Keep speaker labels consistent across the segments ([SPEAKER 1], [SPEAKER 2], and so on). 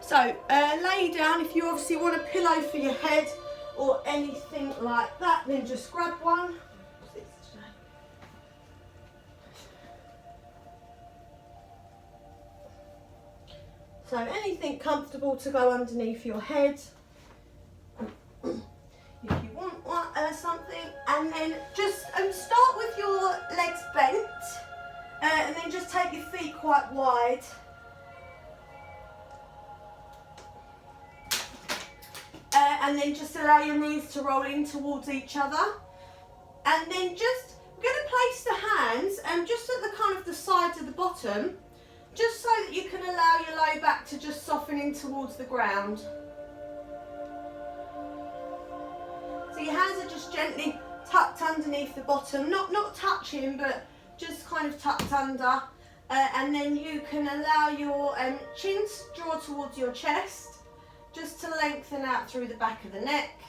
[SPEAKER 1] So lay down. If you obviously want a pillow for your head or anything like that, then just grab one. So anything comfortable to go underneath your head. If you want something, and then just start with your legs bent, and then just take your feet quite wide. And then just allow your knees to roll in towards each other. And then we're going to place the hands just at the kind of the sides of the bottom, just so that you can allow your low back to just soften in towards the ground. So your hands are just gently tucked underneath the bottom, not touching, but just kind of tucked under. And then you can allow your chin to draw towards your chest, just to lengthen out through the back of the neck.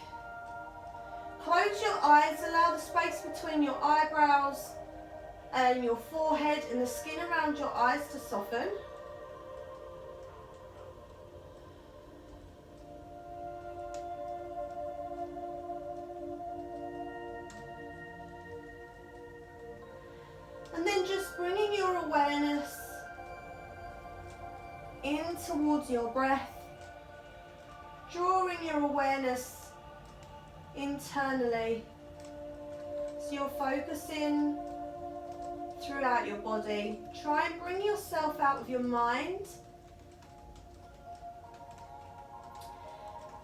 [SPEAKER 1] Close your eyes, allow the space between your eyebrows and your forehead and the skin around your eyes to soften. And then just bringing your awareness in towards your breath, drawing your awareness internally. So you're focusing throughout your body. Try and bring yourself out of your mind.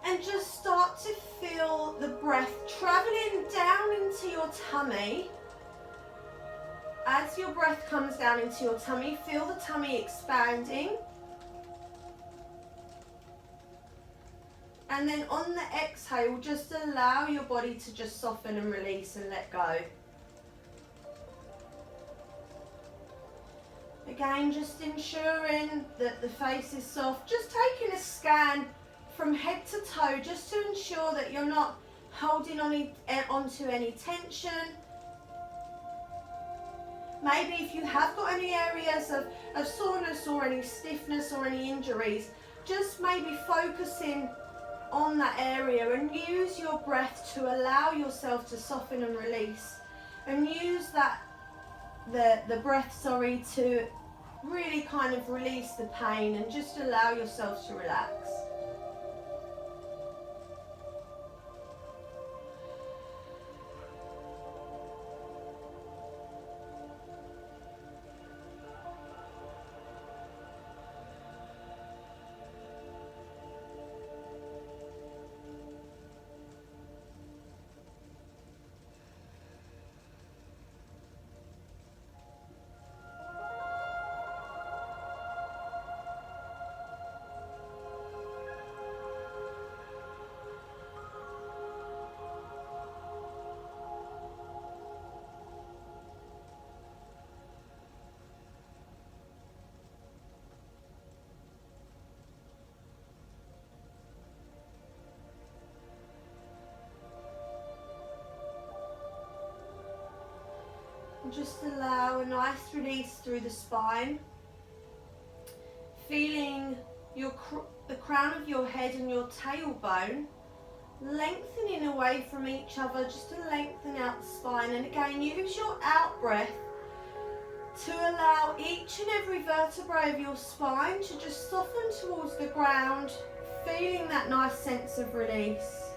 [SPEAKER 1] And just start to feel the breath traveling down into your tummy. As your breath comes down into your tummy, feel the tummy expanding. And then on the exhale, just allow your body to just soften and release and let go. Again, just ensuring that the face is soft. Just taking a scan from head to toe, just to ensure that you're not holding onto any tension. Maybe if you have got any areas of soreness or any stiffness or any injuries, just maybe focusing on that area and use your breath to allow yourself to soften and release, and use the breath to really kind of release the pain and just allow yourself to relax. Just allow a nice release through the spine, feeling the crown of your head and your tailbone lengthening away from each other, just to lengthen out the spine. And again, use your out breath to allow each and every vertebrae of your spine to just soften towards the ground, feeling that nice sense of release.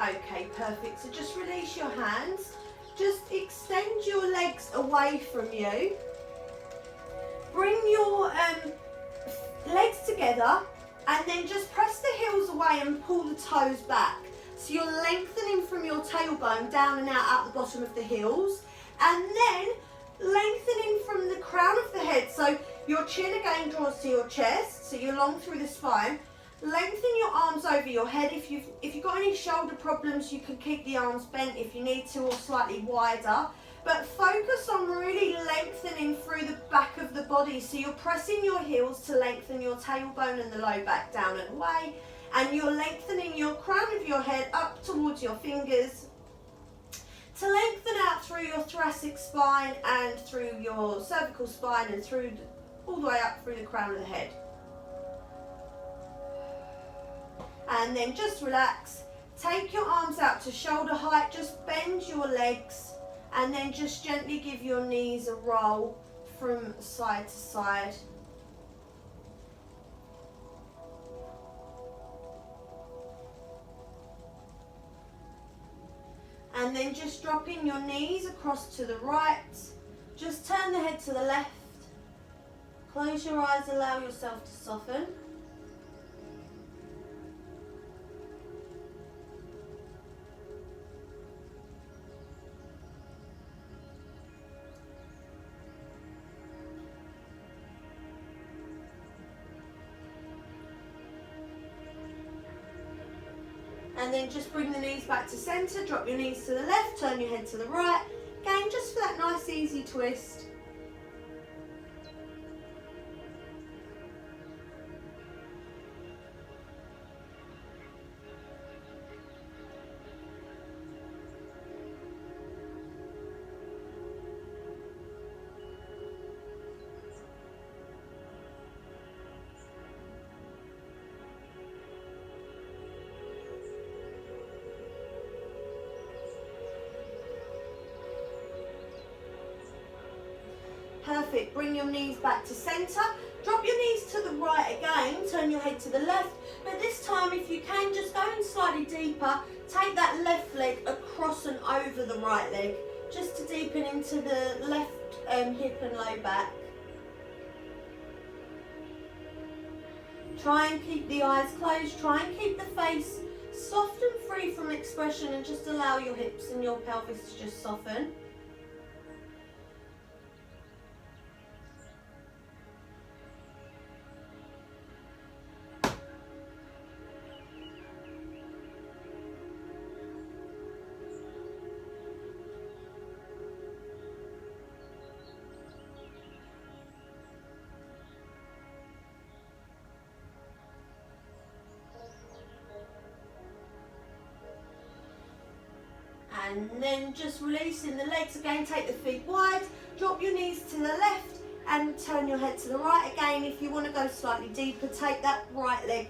[SPEAKER 1] Okay, perfect. So just release your hands. Just extend your legs away from you. Bring your legs together and then just press the heels away and pull the toes back. So you're lengthening from your tailbone down and out the bottom of the heels, and then lengthening from the crown of the head. So your chin again draws to your chest, so you're long through the spine. Lengthen your arms over your head. If you've got any shoulder problems, you can keep the arms bent if you need to, or slightly wider. But focus on really lengthening through the back of the body. So you're pressing your heels to lengthen your tailbone and the low back down and away. And you're lengthening your crown of your head up towards your fingers to lengthen out through your thoracic spine and through your cervical spine and through all the way up through the crown of the head. And then just relax. Take your arms out to shoulder height. Just bend your legs and then just gently give your knees a roll from side to side. And then just dropping your knees across to the right. Just turn the head to the left. Close your eyes, allow yourself to soften. And then just bring the knees back to centre, drop your knees to the left, turn your head to the right. Again, just for that nice easy twist. Perfect. Bring your knees back to centre. Drop your knees to the right again. Turn your head to the left. But this time, if you can, just go in slightly deeper. Take that left leg across and over the right leg, just to deepen into the left hip and low back. Try and keep the eyes closed. Try and keep the face soft and free from expression, and just allow your hips and your pelvis to just soften. And then just releasing the legs again, take the feet wide, drop your knees to the left and turn your head to the right again. If you want to go slightly deeper, take that right leg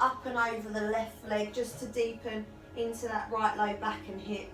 [SPEAKER 1] up and over the left leg just to deepen into that right low back and hip.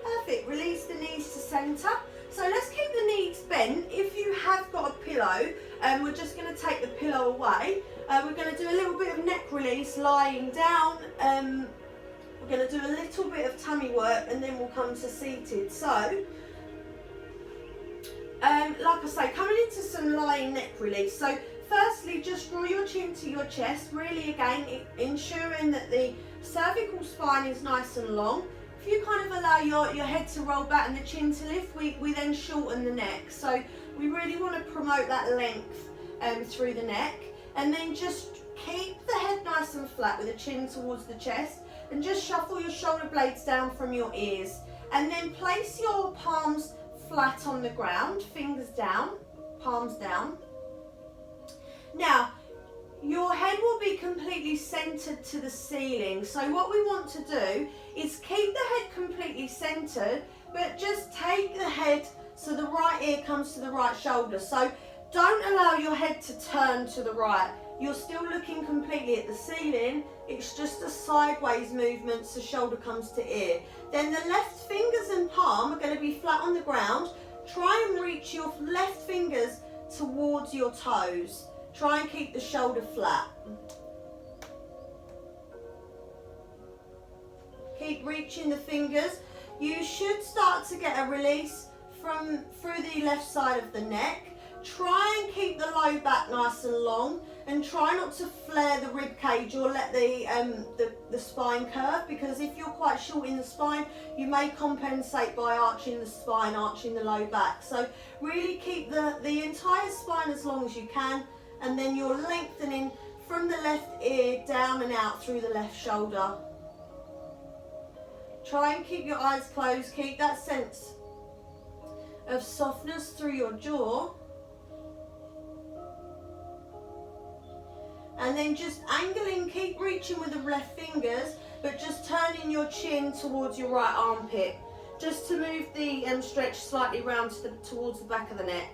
[SPEAKER 1] Perfect. Release the knees to centre. So let's keep the knees bent. If you have got a pillow, we're just going to take the pillow away. We're going to do a little bit of neck release lying down. We're going to do a little bit of tummy work and then we'll come to seated. So, like I say, coming into some lying neck release. So firstly, just draw your chin to your chest. Really, again, ensuring that the cervical spine is nice and long. if you kind of allow your head to roll back and the chin to lift, we then shorten the neck. So we really want to promote that length through the neck. And then just keep the head nice and flat with the chin towards the chest, and just shuffle your shoulder blades down from your ears. And then place your palms flat on the ground, fingers down, palms down. Now, your head will be completely centered to the ceiling. So what we want to do is keep the head completely centered, but just take the head so the right ear comes to the right shoulder. So don't allow your head to turn to the right. You're still looking completely at the ceiling. It's just a sideways movement, so shoulder comes to ear. Then the left fingers and palm are going to be flat on the ground. Try and reach your left fingers towards your toes. Try and keep the shoulder flat. Keep reaching the fingers. You should start to get a release through the left side of the neck. Try and keep the low back nice and long, and try not to flare the rib cage or let the spine curve, because if you're quite short in the spine, you may compensate by arching the spine, arching the low back. So really keep the entire spine as long as you can, and then you're lengthening from the left ear down and out through the left shoulder. Try and keep your eyes closed, keep that sense of softness through your jaw. And then just angling, keep reaching with the left fingers, but just turning your chin towards your right armpit, just to move the stretch slightly round towards the back of the neck.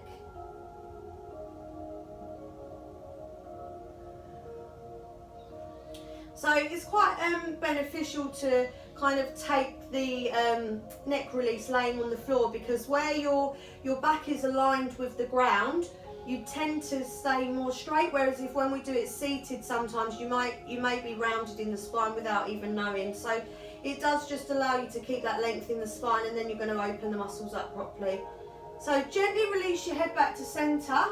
[SPEAKER 1] So it's quite beneficial to kind of take the neck release laying on the floor, because where your back is aligned with the ground, you tend to stay more straight, whereas when we do it seated, sometimes you may be rounded in the spine without even knowing. So it does just allow you to keep that length in the spine, and then you're going to open the muscles up properly. So gently release your head back to centre.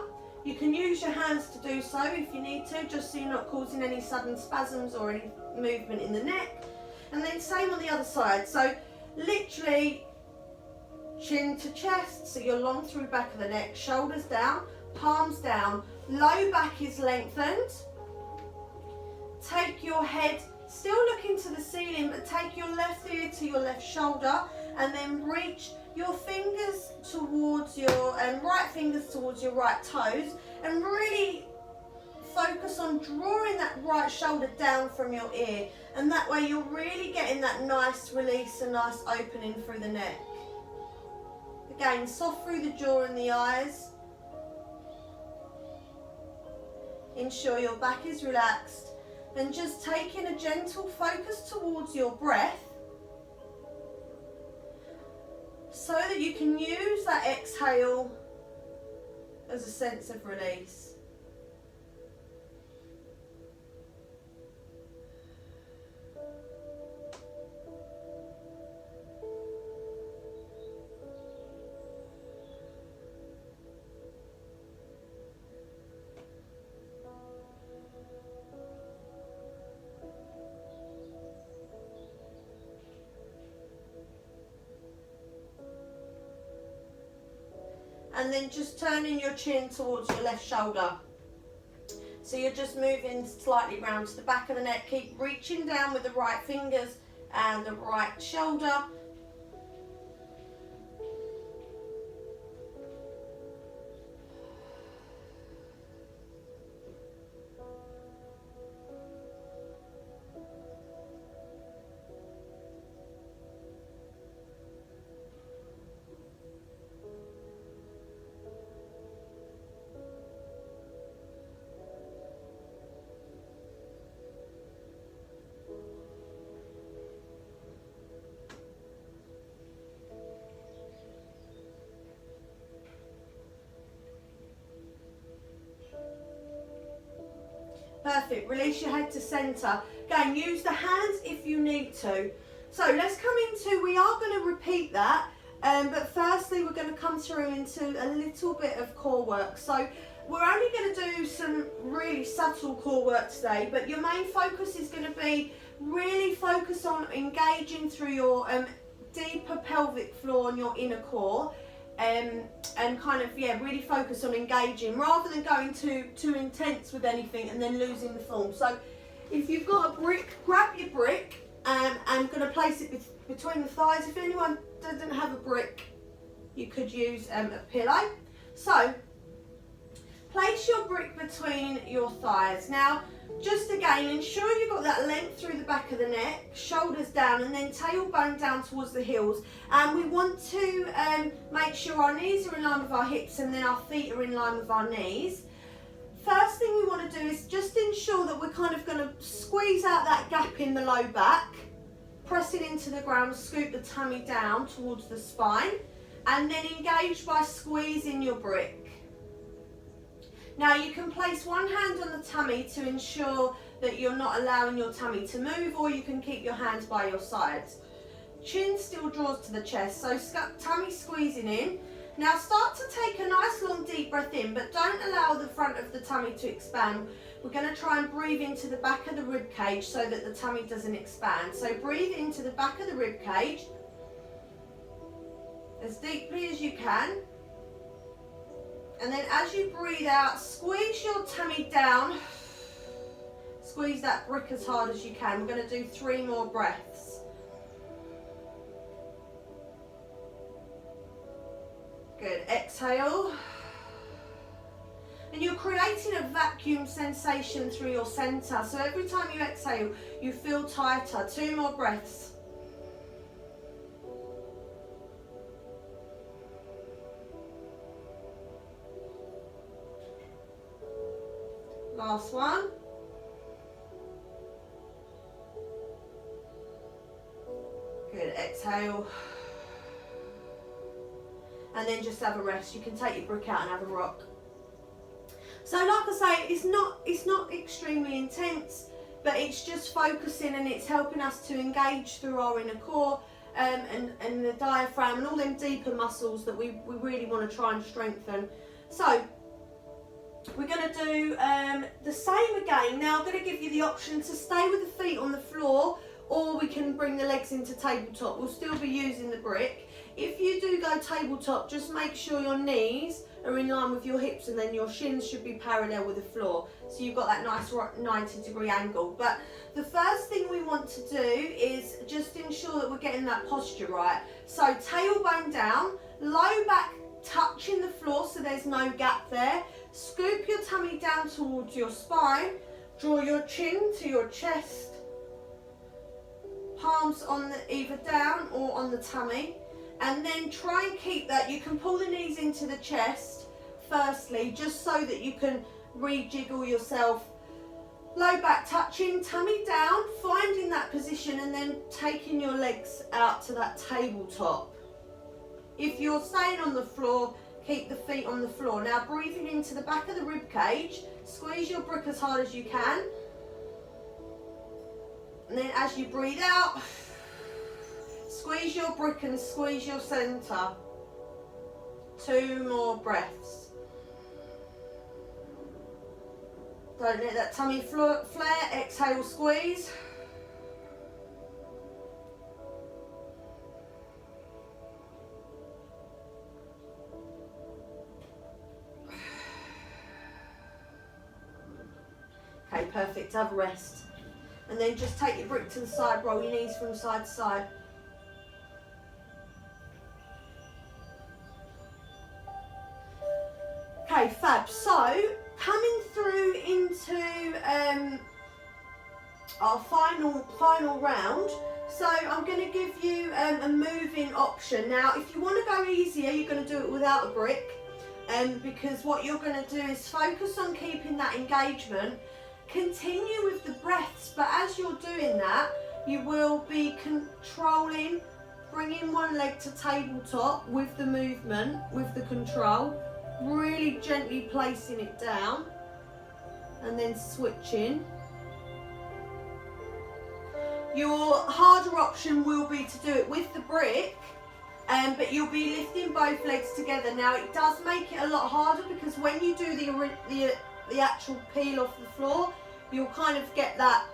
[SPEAKER 1] You can use your hands to do so if you need to, just so you're not causing any sudden spasms or any movement in the neck. And then same on the other side. So literally chin to chest, so you're long through the back of the neck, shoulders down, palms down, low back is lengthened. Take your head, still looking to the ceiling, but take your left ear to your left shoulder, and then reach your fingers towards your right fingers towards your right toes, and really focus on drawing that right shoulder down from your ear, and that way you're really getting that nice release and nice opening through the neck. Again, soft through the jaw and the eyes. Ensure your back is relaxed, and just taking a gentle focus towards your breath, so that you can use that exhale as a sense of release. And then just turning your chin towards your left shoulder. So you're just moving slightly round to the back of the neck. Keep reaching down with the right fingers and the right shoulder. Perfect. Release your head to centre. Again, use the hands if you need to. So let's come into, we are going to repeat that, but firstly we're going to come through into a little bit of core work. So we're only going to do some really subtle core work today, but your main focus is going to be really focus on engaging through your deeper pelvic floor on your inner core, and kind of, yeah, really focus on engaging rather than going too intense with anything and then losing the form. So if you've got a brick, grab your brick. I'm going to place it between the thighs. If anyone doesn't have a brick, you could use a pillow. So place your brick between your thighs. Now, just again, ensure you've got that length through the back of the neck, shoulders down, and then tailbone down towards the heels. And we want to make sure our knees are in line with our hips and then our feet are in line with our knees. First thing we want to do is just ensure that we're kind of going to squeeze out that gap in the low back, pressing into the ground, scoop the tummy down towards the spine, and then engage by squeezing your brick. Now you can place one hand on the tummy to ensure that you're not allowing your tummy to move, or you can keep your hands by your sides. Chin still draws to the chest, so tummy squeezing in. Now start to take a nice long deep breath in, but don't allow the front of the tummy to expand. We're going to try and breathe into the back of the rib cage so that the tummy doesn't expand. So breathe into the back of the rib cage as deeply as you can. And then as you breathe out, squeeze your tummy down. Squeeze that brick as hard as you can. We're going to do 3 more breaths. Good. Exhale. And you're creating a vacuum sensation through your center. So every time you exhale, you feel tighter. 2 more breaths. Last one. Good. Exhale. And then just have a rest. You can take your brick out and have a rock. So like I say, it's not extremely intense, but it's just focusing, and it's helping us to engage through our inner core and the diaphragm and all them deeper muscles that we really want to try and strengthen. So we're going to do the same again. Now I'm going to give you the option to stay with the feet on the floor, or we can bring the legs into tabletop. We'll still be using the brick. If you do go tabletop, just make sure your knees are in line with your hips, and then your shins should be parallel with the floor. So you've got that nice 90-degree angle. But the first thing we want to do is just ensure that we're getting that posture right. So tailbone down, low back touching the floor so there's no gap there. Scoop your tummy down towards your spine. Draw your chin to your chest. Palms on either down or on the tummy. And then try and keep that. You can pull the knees into the chest firstly, just so that you can rejiggle yourself. Low back touching, tummy down, finding that position, and then taking your legs out to that tabletop. If you're staying on the floor, keep the feet on the floor. Now breathing into the back of the rib cage, squeeze your brick as hard as you can. And then as you breathe out, squeeze your brick and squeeze your center. 2 more breaths. Don't let that tummy flare. Exhale, squeeze. Okay, perfect. Have a rest. And then just take your brick to the side, roll your knees from side to side. Okay, fab. So, coming through into our final round. So, I'm going to give you a moving option. Now, if you want to go easier, you're going to do it without a brick, because what you're going to do is focus on keeping that engagement. Continue with the breaths, but as you're doing that, you will be controlling, bringing one leg to tabletop with the movement, with the control. Really gently placing it down and then switching. Your harder option will be to do it with the brick, but you'll be lifting both legs together. Now it does make it a lot harder, because when you do the actual peel off the floor, you'll kind of get that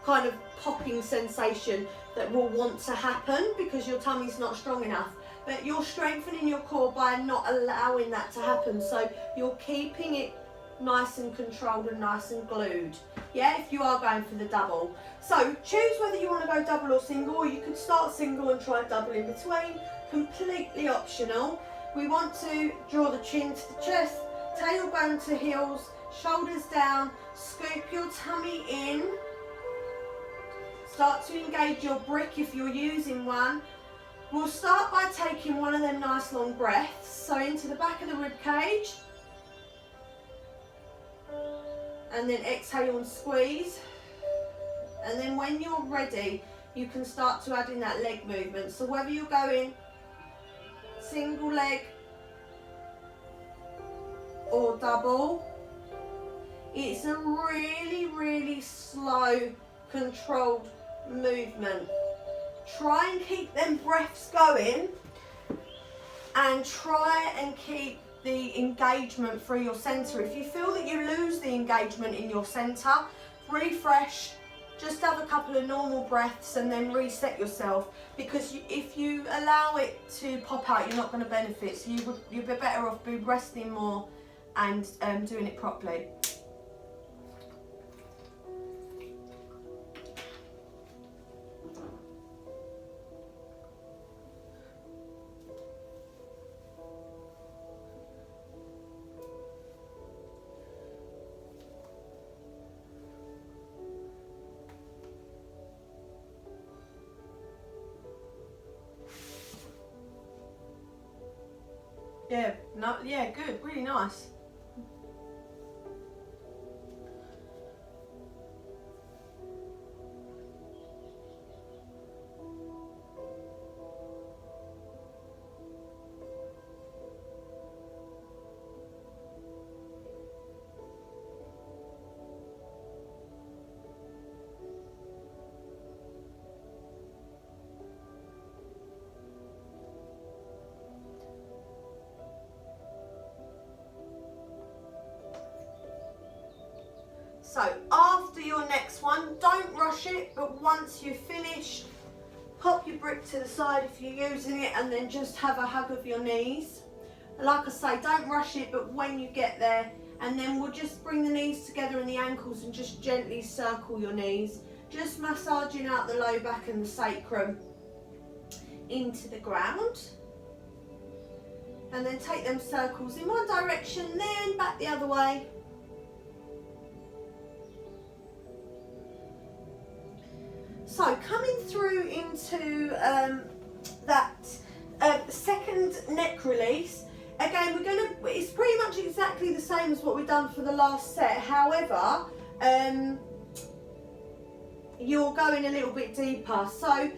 [SPEAKER 1] kind of popping sensation that will want to happen because your tummy's not strong enough. But you're strengthening your core by not allowing that to happen. So you're keeping it nice and controlled and nice and glued. Yeah, if you are going for the double. So choose whether you want to go double or single, or you could start single and try double in between. Completely optional. We want to draw the chin to the chest, tailbone to heels, shoulders down, scoop your tummy in. Start to engage your brick if you're using one. We'll start by taking one of them nice long breaths. So into the back of the rib cage. And then exhale and squeeze. And then when you're ready, you can start to add in that leg movement. So whether you're going single leg or double, it's a really, really slow, controlled movement. Try and keep them breaths going and try and keep the engagement through your centre. If you feel that you lose the engagement in your centre, refresh, just have a couple of normal breaths and then reset yourself, because if you allow it to pop out, you're not going to benefit. So you'd be better off be resting more and doing it properly. Yeah, no, yeah, good, really nice. So after your next one, don't rush it, but once you've finished, pop your brick to the side if you're using it, and then just have a hug of your knees. Like I say, don't rush it, but when you get there, and then we'll just bring the knees together and the ankles and just gently circle your knees, just massaging out the low back and the sacrum into the ground. And then take them circles in one direction, then back the other way. So coming through into that second neck release, again it's pretty much exactly the same as what we've done for the last set. However, you're going a little bit deeper. So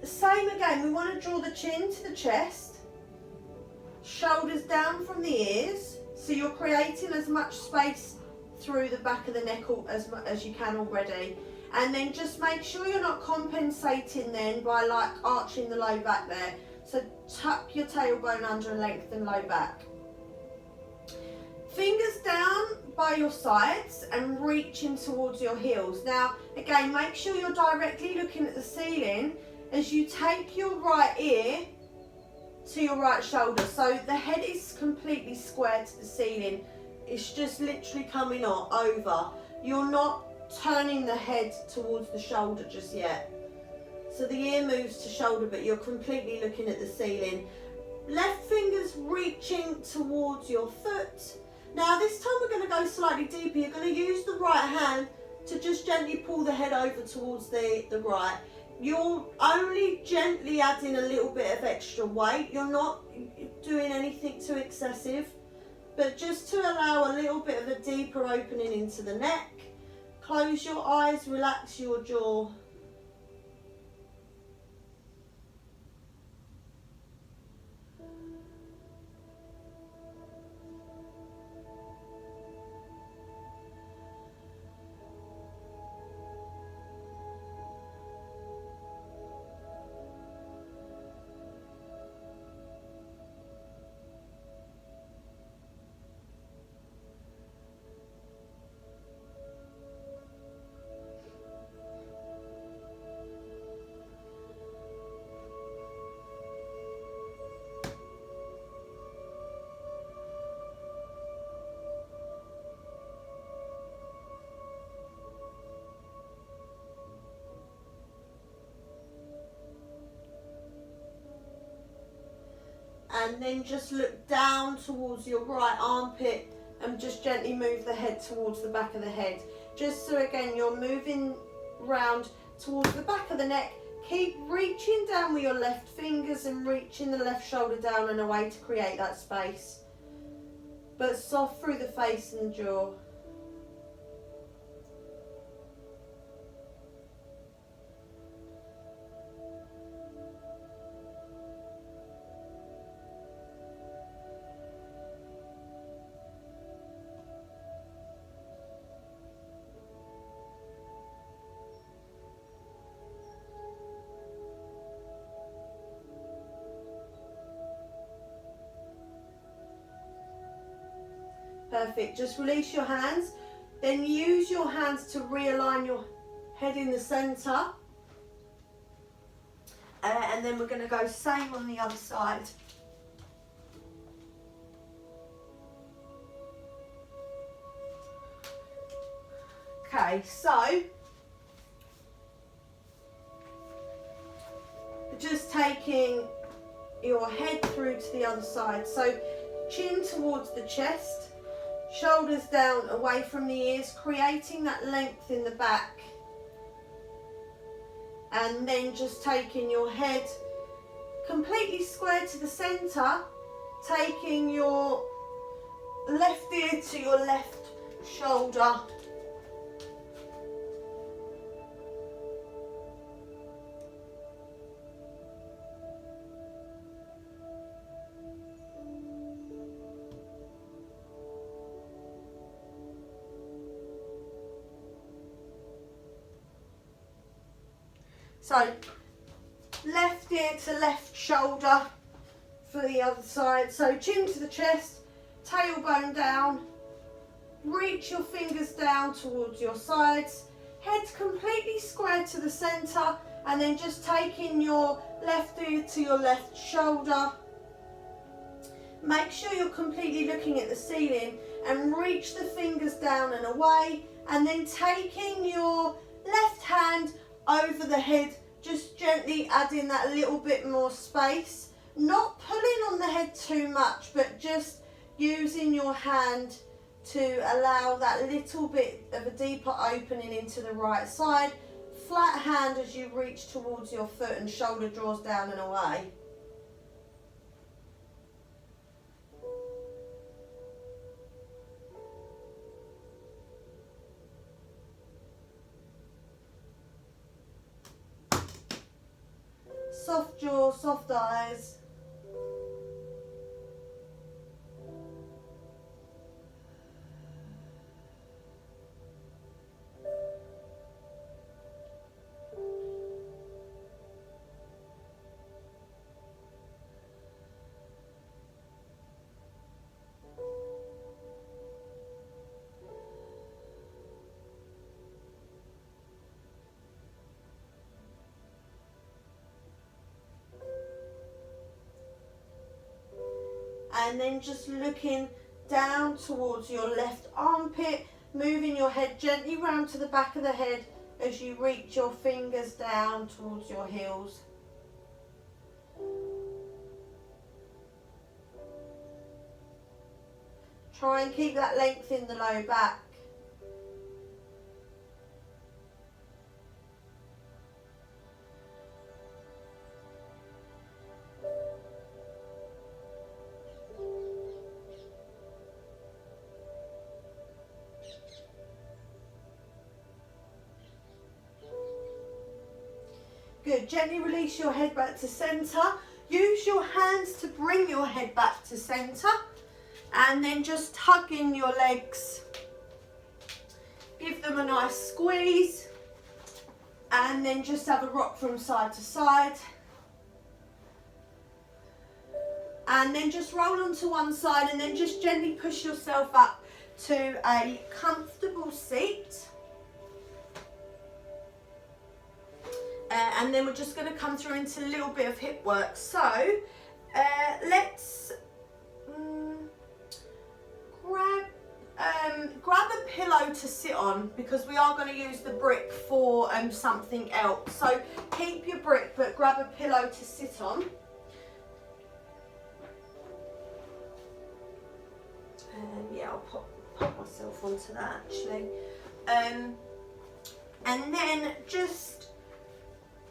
[SPEAKER 1] same again, we want to draw the chin to the chest, shoulders down from the ears, so you're creating as much space through the back of the neck as you can already. And then just make sure you're not compensating then by like arching the low back there. So tuck your tailbone under and lengthen low back. Fingers down by your sides and reaching towards your heels. Now again, make sure you're directly looking at the ceiling as you take your right ear to your right shoulder. So the head is completely square to the ceiling. It's just literally coming over. You're not turning the head towards the shoulder just yet. So the ear moves to shoulder, but you're completely looking at the ceiling. Left finger's reaching towards your foot. Now this time we're going to go slightly deeper. You're going to use the right hand to just gently pull the head over towards the right. You're only gently adding a little bit of extra weight. You're not doing anything too excessive, but just to allow a little bit of a deeper opening into the neck. Close your eyes, relax your jaw. And then just look down towards your right armpit and just gently move the head towards the back of the head. Just so again, you're moving round towards the back of the neck. Keep reaching down with your left fingers and reaching the left shoulder down and away to create that space. But soft through the face and the jaw. Perfect. Just release your hands. Then use your hands to realign your head in the centre. And then we're going to go same on the other side. Okay, so just taking your head through to the other side. So chin towards the chest. Shoulders down away from the ears, creating that length in the back. And then just taking your head completely square to the centre, taking your left ear to your left shoulder. So, left ear to left shoulder for the other side. So, chin to the chest, tailbone down, reach your fingers down towards your sides, head completely square to the centre, and then just taking your left ear to your left shoulder. Make sure you're completely looking at the ceiling and reach the fingers down and away, and then taking your left hand over the head, just gently adding that little bit more space, not pulling on the head too much, but just using your hand to allow that little bit of a deeper opening into the right side. Flat hand as you reach towards your foot and shoulder draws down and away. Soft jaw, soft eyes. And then just looking down towards your left armpit, moving your head gently round to the back of the head as you reach your fingers down towards your heels. Try and keep that length in the low back. Good. Gently release your head back to centre. Use your hands to bring your head back to centre. And then just hug in your legs. Give them a nice squeeze. And then just have a rock from side to side. And then just roll onto one side and then just gently push yourself up to a comfortable seat. And then we're just going to come through into a little bit of hip work. So let's grab a pillow to sit on, because we are going to use the brick for something else. So keep your brick, but grab a pillow to sit on. Yeah, I'll pop myself onto that actually. And then just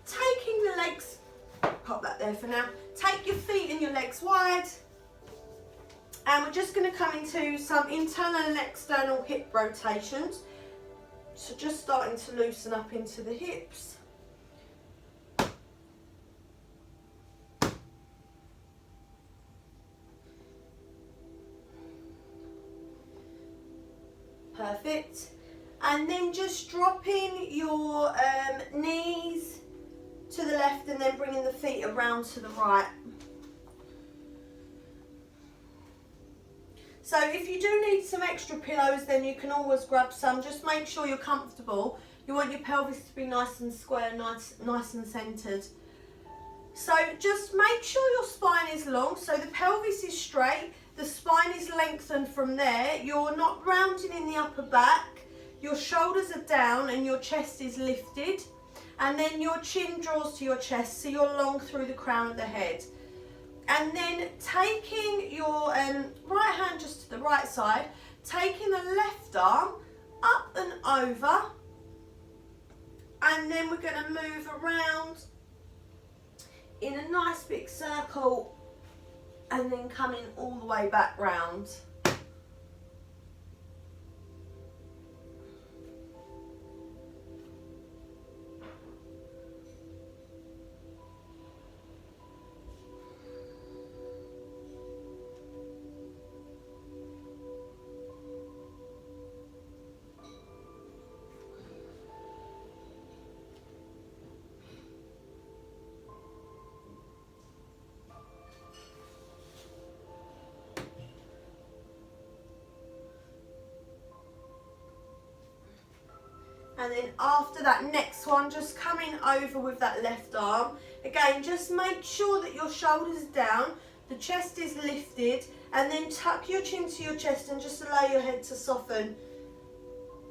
[SPEAKER 1] taking the legs, pop that there for now. Take your feet and your legs wide. And we're just going to come into some internal and external hip rotations. So just starting to loosen up into the hips. Perfect. And then just dropping your knees to the left and then bringing the feet around to the right. So if you do need some extra pillows, then you can always grab some. Just make sure you're comfortable. You want your pelvis to be nice and square, nice and centered. So just make sure your spine is long, so the pelvis is straight, the spine is lengthened from there. You're not rounding in the upper back. Your shoulders are down and your chest is lifted. And then your chin draws to your chest, so you're long through the crown of the head. And then taking your right hand just to the right side, taking the left arm up and over, and then we're going to move around in a nice big circle and then coming all the way back round. And then after that next one, just coming over with that left arm. Again, just make sure that your shoulders are down, the chest is lifted, and then tuck your chin to your chest and just allow your head to soften.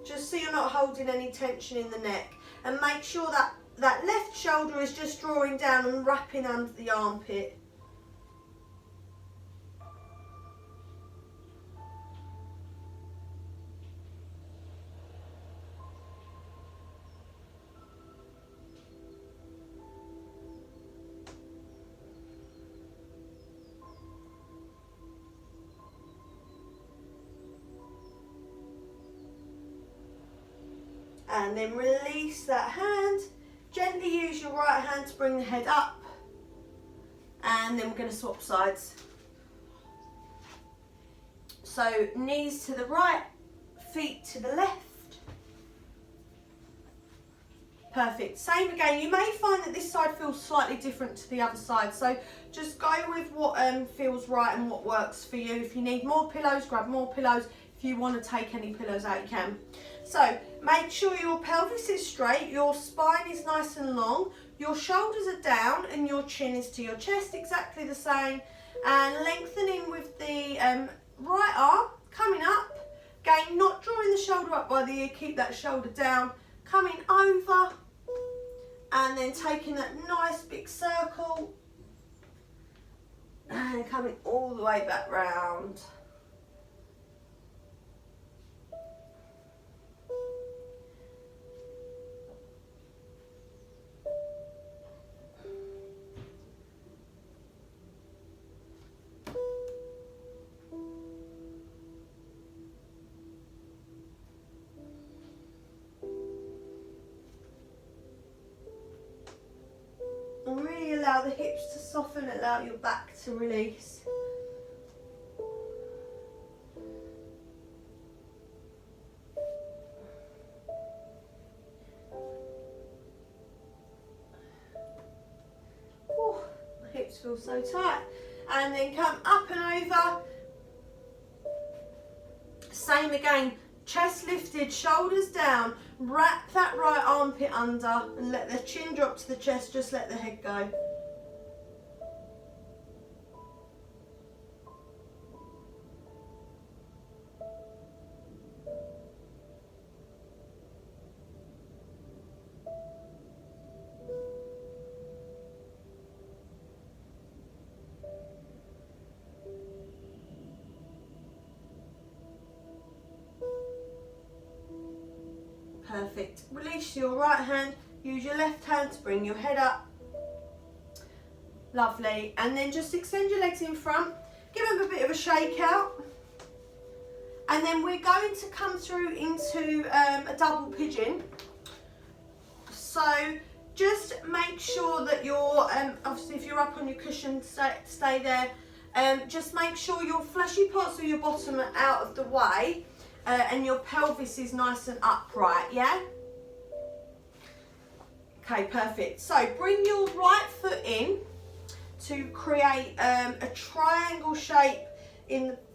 [SPEAKER 1] Just so you're not holding any tension in the neck. And make sure that that left shoulder is just drawing down and wrapping under the armpit. And then release that hand. Gently use your right hand to bring the head up. And then we're going to swap sides. So knees to the right, feet to the left. Perfect. Same again. You may find that this side feels slightly different to the other side. So just go with what feels right and what works for you. If you need more pillows, grab more pillows. If you want to take any pillows out, you can. So make sure your pelvis is straight, your spine is nice and long, your shoulders are down and your chin is to your chest, exactly the same. And lengthening with the right arm, coming up. Again, not drawing the shoulder up by the ear, keep that shoulder down. Coming over and then taking that nice big circle and coming all the way back round. And really allow the hips to soften, allow your back to release. Ooh, my hips feel so tight. And then come up and over. Same again, chest lifted, shoulders down. Wrap that right armpit under and let the chin drop to the chest, just let the head go. Release your right hand, use your left hand to bring your head up. Lovely. And then just extend your legs in front, give them a bit of a shake out. And then we're going to come through into a double pigeon. So just make sure that you're, obviously if you're up on your cushion, stay there. Just make sure your fleshy parts of your bottom are out of the way and your pelvis is nice and upright, yeah? Okay, perfect. So bring your right foot in to create a triangle shape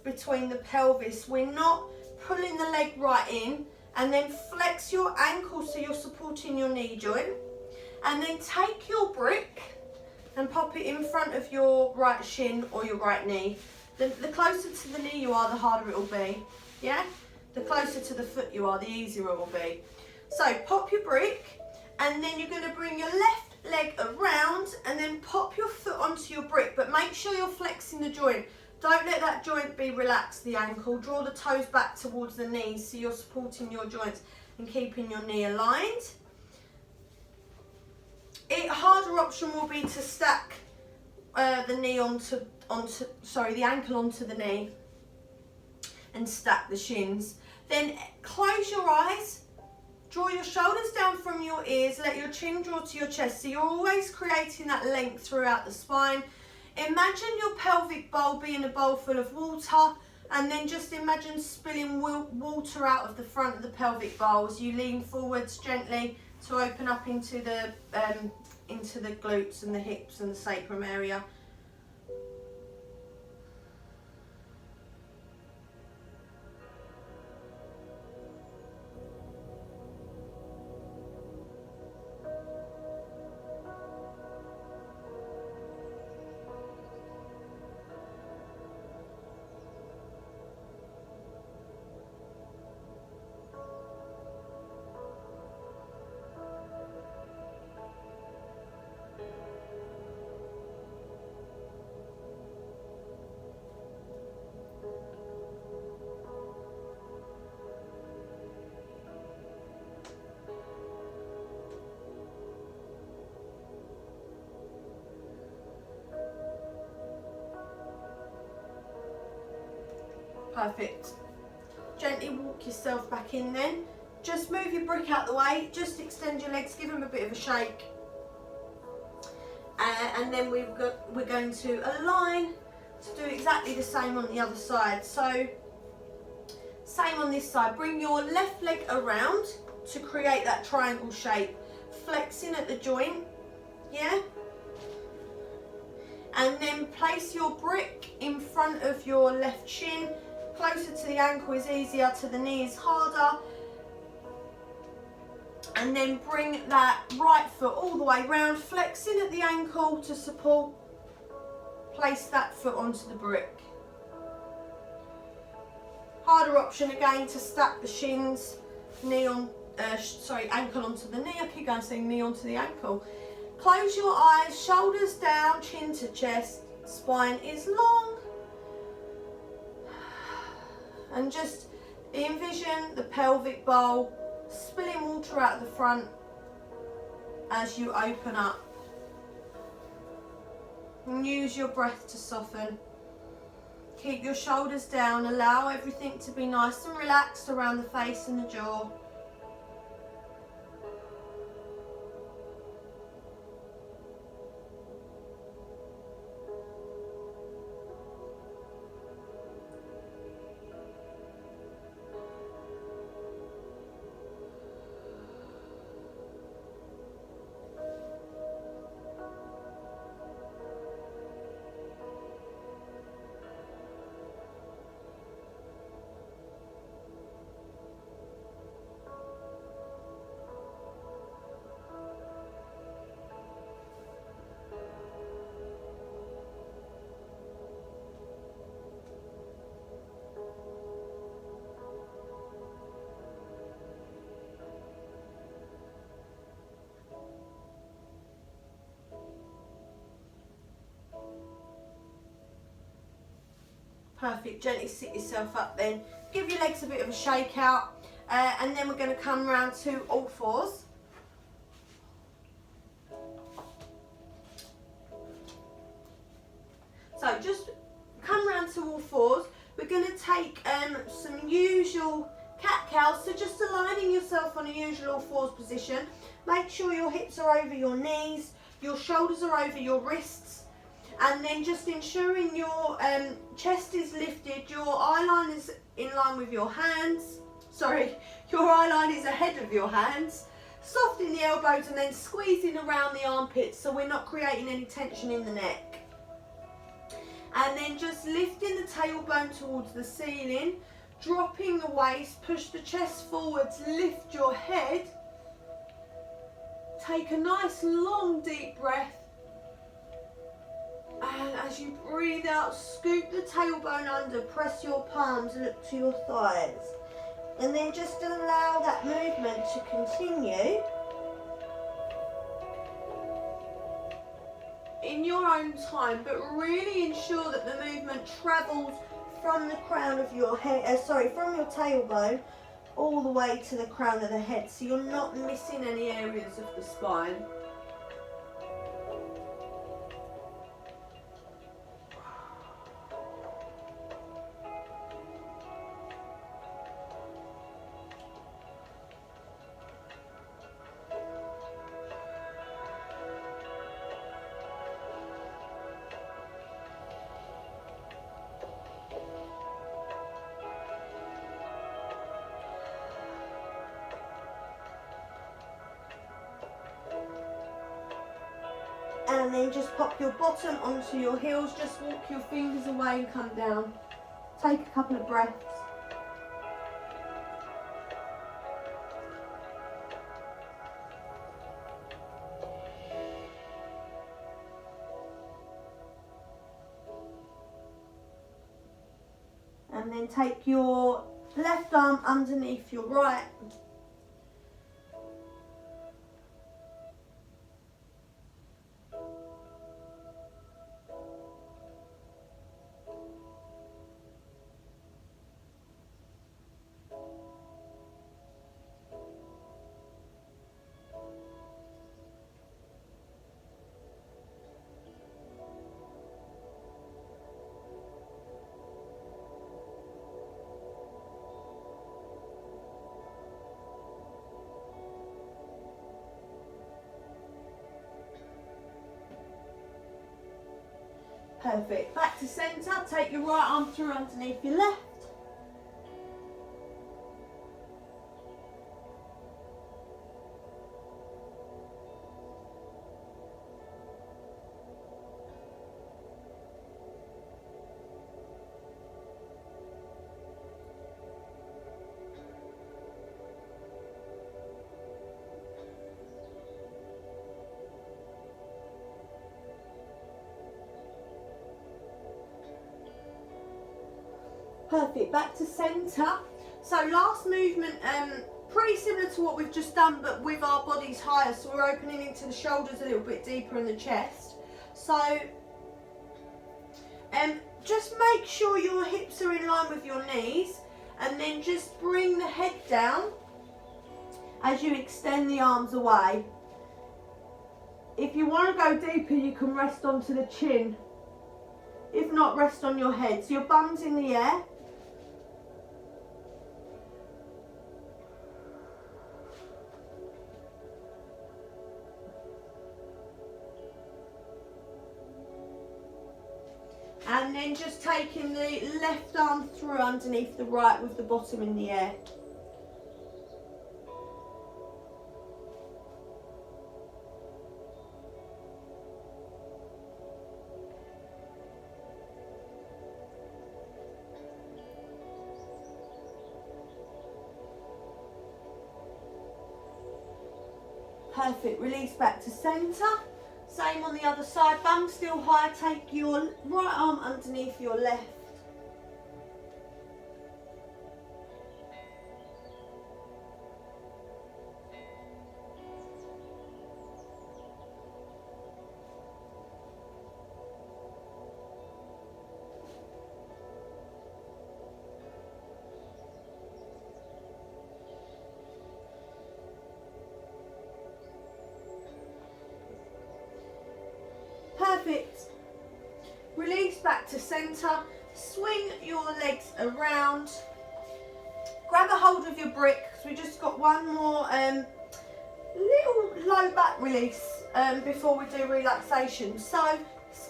[SPEAKER 1] between the pelvis. We're not pulling the leg right in, and then flex your ankle so you're supporting your knee joint, and then take your brick and pop it in front of your right shin or your right knee. The closer to the knee you are, the harder it will be, yeah? The closer to the foot you are, the easier it will be. So pop your brick, and then you're going to bring your left leg around and then pop your foot onto your brick, but make sure you're flexing the joint. Don't let that joint be relaxed, the ankle. Draw the toes back towards the knees so you're supporting your joints and keeping your knee aligned. A harder option will be to stack the ankle onto the knee and stack the shins. Then close your eyes, draw your shoulders down from your ears, let your chin draw to your chest, so you're always creating that length throughout the spine. Imagine your pelvic bowl being a bowl full of water, and then just imagine spilling water out of the front of the pelvic bowl as you lean forwards gently to open up into the glutes and the hips and the sacrum area. Perfect. Gently walk yourself back in then. Just move your brick out the way, just extend your legs, give them a bit of a shake. And then we're going to align to do exactly the same on the other side. So, same on this side. Bring your left leg around to create that triangle shape. Flexing at the joint, yeah? And then place your brick in front of your left shin. Closer to the ankle is easier, to the knee is harder. And then bring that right foot all the way round, flexing at the ankle to support. Place that foot onto the brick. Harder option again to stack the shins, ankle onto the knee. I keep going saying knee onto the ankle. Close your eyes, shoulders down, chin to chest, spine is long. And just envision the pelvic bowl spilling water out the front as you open up. And use your breath to soften. Keep your shoulders down, allow everything to be nice and relaxed around the face and the jaw. Perfect, gently sit yourself up then. Give your legs a bit of a shake out. and then we're going to come round to all fours. So just come round to all fours. We're going to take some usual cat-cows, so just aligning yourself on a usual all fours position. Make sure your hips are over your knees, your shoulders are over your wrists, and then just ensuring your chest is lifted, your eye line is in line with your hands. Sorry, your eye line is ahead of your hands. Soften the elbows and then squeezing around the armpits so we're not creating any tension in the neck. And then just lifting the tailbone towards the ceiling, dropping the waist, push the chest forwards, lift your head. Take a nice long deep breath. And as you breathe out, scoop the tailbone under, press your palms, look to your thighs. And then just allow that movement to continue in your own time, but really ensure that the movement travels from the crown of your head, from your tailbone all the way to the crown of the head, so you're not missing any areas of the spine. And then just pop your bottom onto your heels, just walk your fingers away and come down. Take a couple of breaths. And then take your left arm underneath your right. Perfect. Back to centre. Take your right arm through underneath your left. Perfect, back to centre. So last movement, pretty similar to what we've just done, but with our bodies higher, so we're opening into the shoulders a little bit deeper in the chest. So just make sure your hips are in line with your knees, and then just bring the head down as you extend the arms away. If you want to go deeper, you can rest onto the chin. If not, rest on your head. So your bum's in the air. And then just taking the left arm through underneath the right with the bottom in the air. Perfect, release back to centre. Same on the other side, bum still high, take your right arm underneath your left. Perfect. Release back to centre. Swing your legs around. Grab a hold of your brick, because we just got one more little low back release before we do relaxation. So it's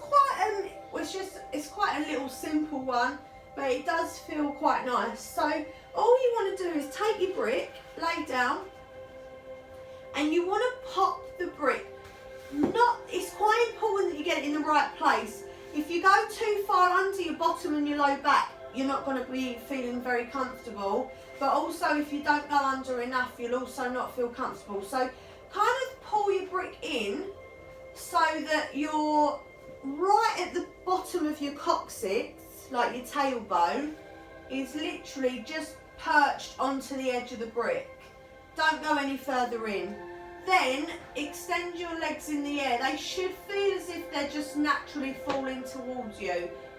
[SPEAKER 1] quite a little simple one, but it does feel quite nice. So all you want to do is take your brick, lay down, and you want to pop the brick. It's quite important that you get it in the right place. If you go too far under your bottom and your low back, you're not going to be feeling very comfortable. But also, if you don't go under enough, you'll also not feel comfortable. So kind of pull your brick in so that you're right at the bottom of your coccyx, like your tailbone, is literally just perched onto the edge of the brick. Don't go any further in. Then extend your legs in the air. They should feel as if they're just naturally falling towards you,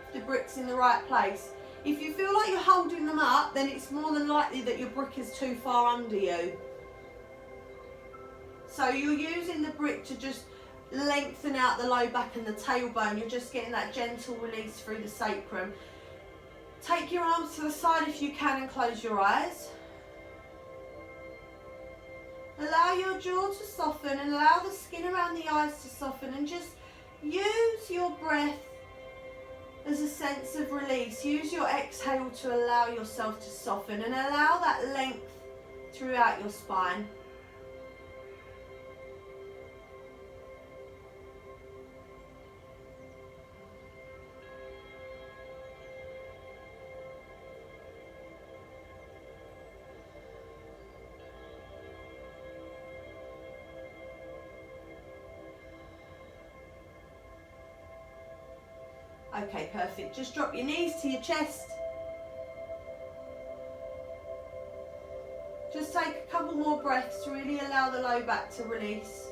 [SPEAKER 1] if the brick's in the right place. If you feel like you're holding them up, then it's more than likely that your brick is too far under you. So you're using the brick to just lengthen out the low back and the tailbone. You're just getting that gentle release through the sacrum. Take your arms to the side if you can and close your eyes. Allow your jaw to soften and allow the skin around the eyes to soften, and just use your breath as a sense of release. Use your exhale to allow yourself to soften and allow that length throughout your spine. Okay, perfect. Just drop your knees to your chest. Just take a couple more breaths to really allow the low back to release.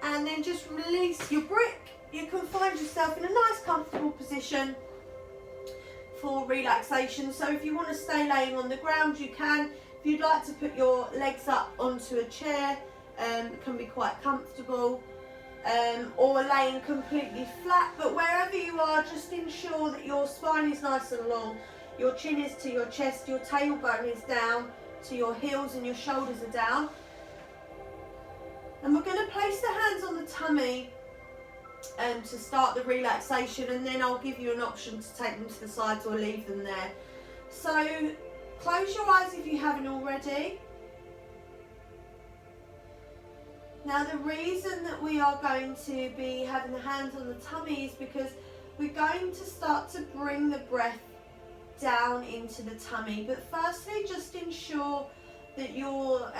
[SPEAKER 1] And then just release your brick. You can find yourself in a nice comfortable position for relaxation. So if you want to stay laying on the ground, you can. If you'd like to put your legs up onto a chair, it can be quite comfortable, or laying completely flat. But wherever you are, just ensure that your spine is nice and long. Your chin is to your chest, your tailbone is down to your heels, and your shoulders are down. And we're going to place the hands on the tummy to start the relaxation, and then I'll give you an option to take them to the sides or leave them there. So close your eyes if you haven't already. Now the reason that we are going to be having the hands on the tummy is because we're going to start to bring the breath down into the tummy. But firstly, just ensure that you're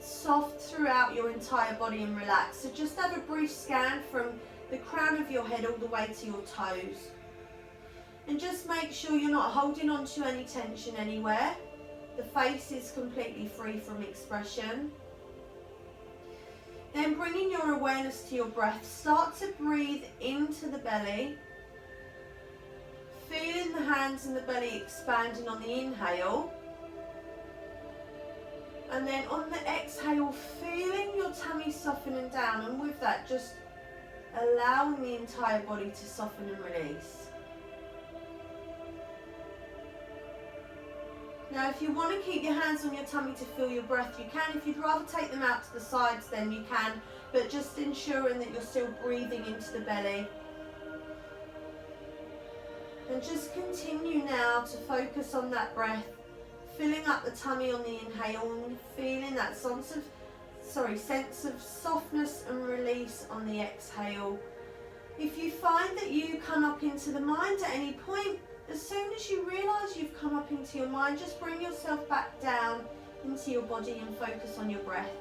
[SPEAKER 1] soft throughout your entire body and relaxed. So just have a brief scan from the crown of your head all the way to your toes. And just make sure you're not holding on to any tension anywhere. The face is completely free from expression. Then bringing your awareness to your breath, start to breathe into the belly. Feeling the hands and the belly expanding on the inhale. And then on the exhale, feeling your tummy softening down, and with that, just allowing the entire body to soften and release. Now, if you want to keep your hands on your tummy to feel your breath, you can. If you'd rather take them out to the sides, then you can, but just ensuring that you're still breathing into the belly. And just continue now to focus on that breath. Filling up the tummy on the inhale and feeling that sense of softness and release on the exhale. If you find that you come up into the mind at any point, as soon as you realise you've come up into your mind, just bring yourself back down into your body and focus on your breath.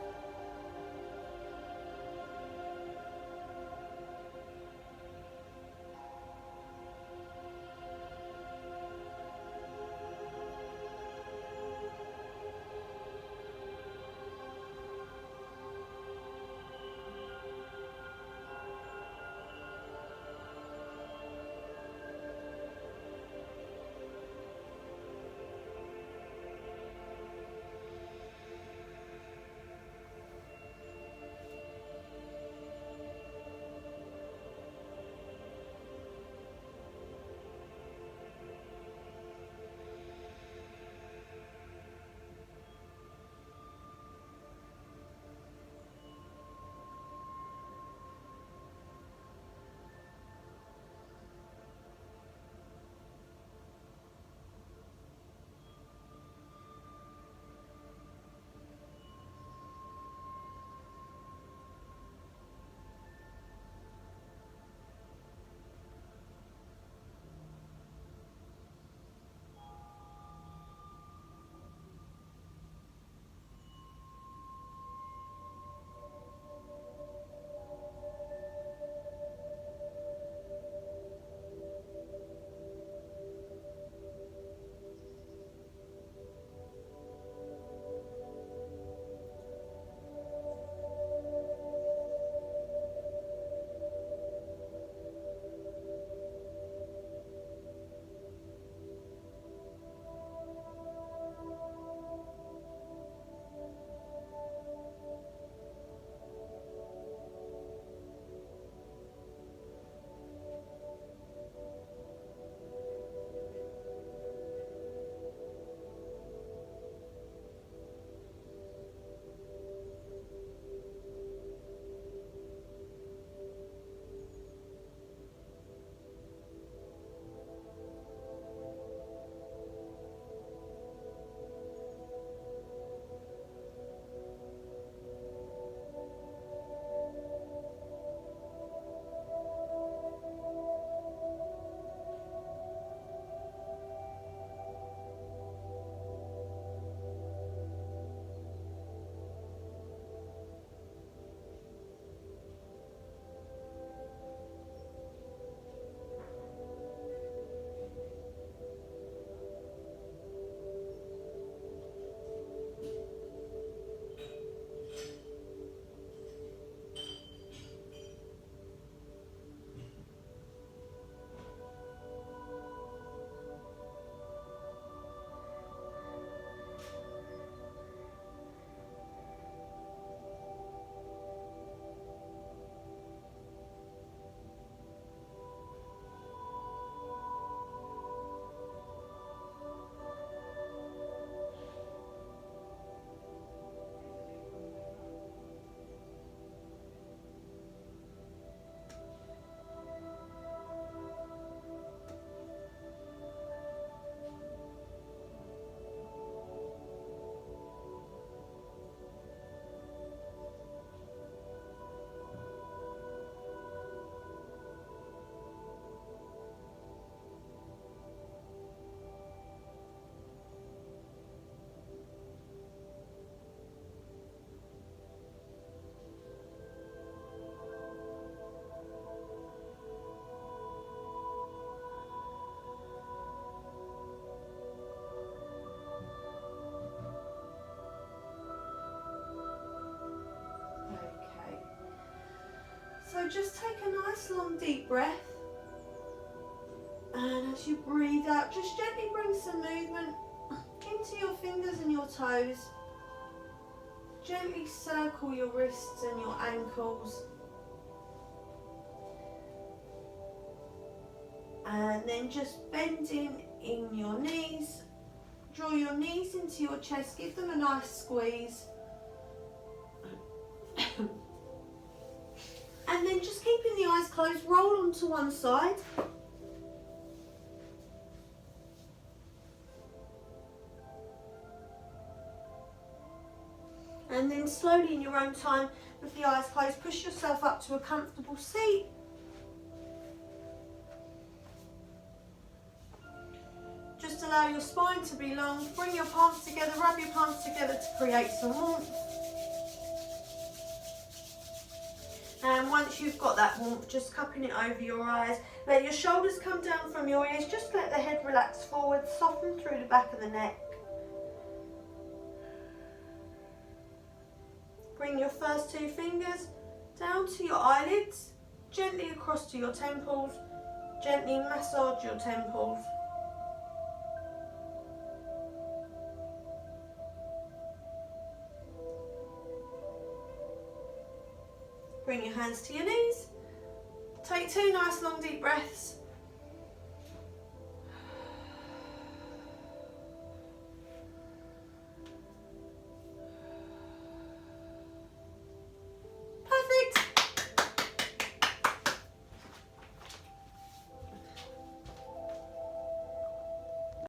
[SPEAKER 1] So just take a nice long deep breath. And as you breathe out, just gently bring some movement into your fingers and your toes. Gently circle your wrists and your ankles. And then just bending in your knees. Draw your knees into your chest, give them a nice squeeze. And then just keeping the eyes closed, roll onto one side. And then slowly in your own time, with the eyes closed, push yourself up to a comfortable seat. Just allow your spine to be long. Bring your palms together, rub your palms together to create some warmth. And once you've got that warmth, just cupping it over your eyes. Let your shoulders come down from your ears. Just let the head relax forward, soften through the back of the neck. Bring your first two fingers down to your eyelids, gently across to your temples. Gently massage your temples. Bring your hands to your knees. Take two nice long deep breaths.